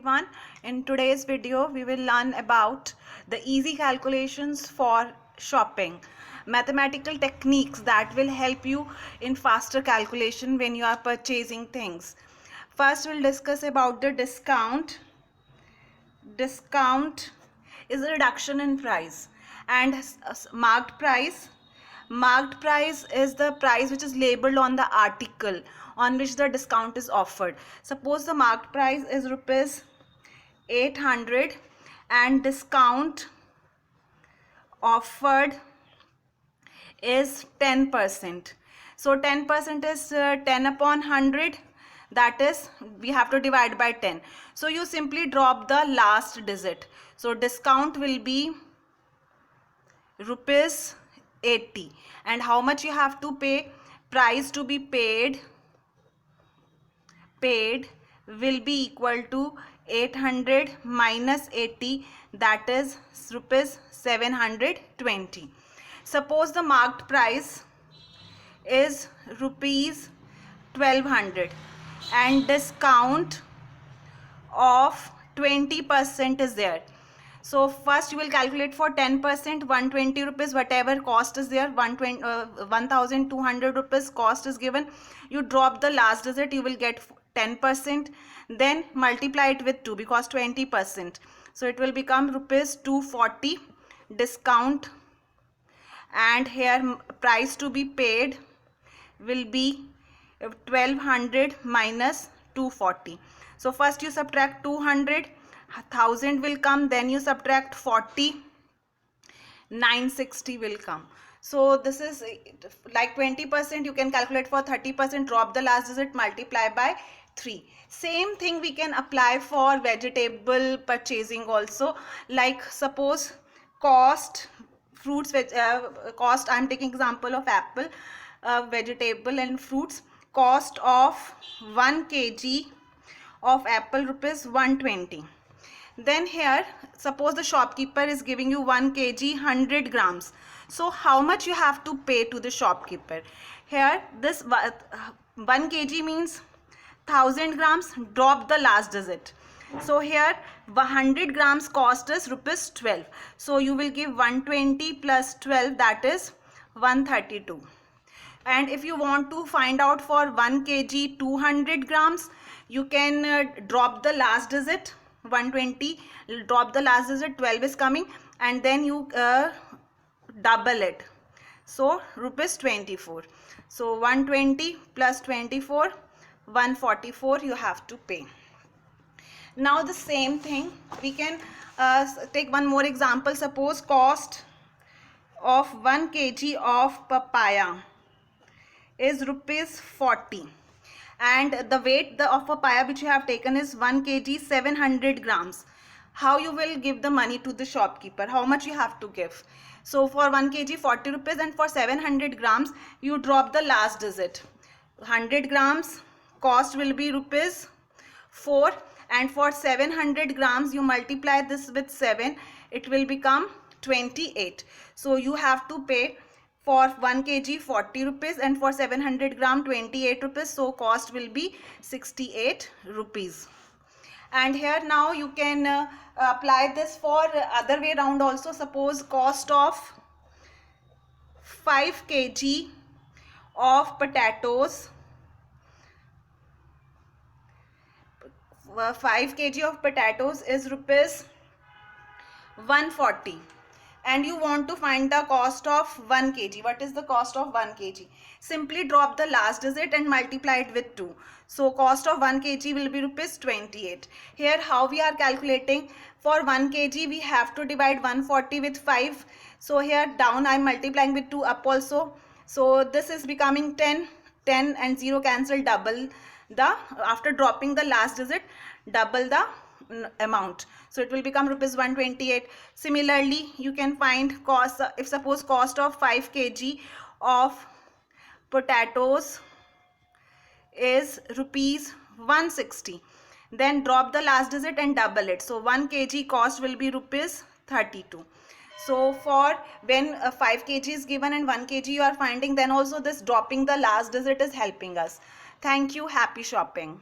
everyone. In today's video we will learn about the easy calculations for shopping, mathematical techniques that will help you in faster calculation when you are purchasing things. First we'll discuss about the discount. Discount is a reduction in price, and marked price. Marked price is the price which is labeled on the article on which the discount is offered. Suppose the marked price is rupees 800 and discount offered is 10%. So 10% is 10 upon 100, that is we have to divide by 10. So you simply drop the last digit. So discount will be rupees 80, and how much you have to pay? Price to be paid will be equal to 800 minus 80, that is rupees 720. Suppose the marked price is rupees 1200 and discount of 20% is there. So first you will calculate for 10%, 120 rupees, whatever cost is there, 1200 rupees cost is given. You drop the last digit, you will get 10%, then multiply it with 2 because 20%. So it will become rupees 240 discount, and here price to be paid will be 1200 minus 240. So first you subtract 200, 1000 will come, then you subtract 40, 960 will come. So this is like 20%. You can calculate for 30%, drop the last digit, multiply by 3. Same thing we can apply for vegetable purchasing also. Like suppose cost, fruits, cost, I am taking example of apple, vegetable and fruits. Cost of 1 kg of apple rupees 120. Then here suppose the shopkeeper is giving you 1 kg 100 grams. So how much you have to pay to the shopkeeper? Here this 1 kg means 1000 grams, drop the last digit. So here 100 grams cost is rupees 12. So you will give 120 plus 12, that is 132. And if you want to find out for 1 kg 200 grams, you can drop the last digit, 120, drop the last digit, 12 is coming, and then you double it. So rupees 24. So 120 plus 24, 144 you have to pay. Now the same thing we can take one more example. Suppose cost of 1 kg of papaya is rupees 40, and the weight of papaya which you have taken is 1 kg 700 grams. How you will give the money to the shopkeeper? How much you have to give? So for 1 kg 40 rupees, and for 700 grams you drop the last digit. 100 grams cost will be rupees 4, and for 700 grams you multiply this with 7, it will become 28. So you have to pay for 1 kg 40 rupees and for 700 gram 28 rupees. So cost will be 68 rupees. And here now you can apply this for other way around also. Suppose cost of 5 kg of potatoes, 5 kg of potatoes is rupees 140, and you want to find the cost of 1 kg. What is the cost of 1 kg? Simply drop the last digit and multiply it with 2. So cost of 1 kg will be rupees 28. Here how we are calculating? For 1 kg we have to divide 140 with 5. So here down I am multiplying with 2, up also. So this is becoming 10. 10 and 0 cancel, double the, after dropping the last digit, double the amount. So it will become rupees 128. Similarly you can find cost, if suppose cost of 5 kg of potatoes is rupees 160, then drop the last digit and double it. So 1 kg cost will be rupees 32. So for when 5 kg is given and 1 kg you are finding, then also this dropping the last digit is helping us. Thank you. Happy shopping.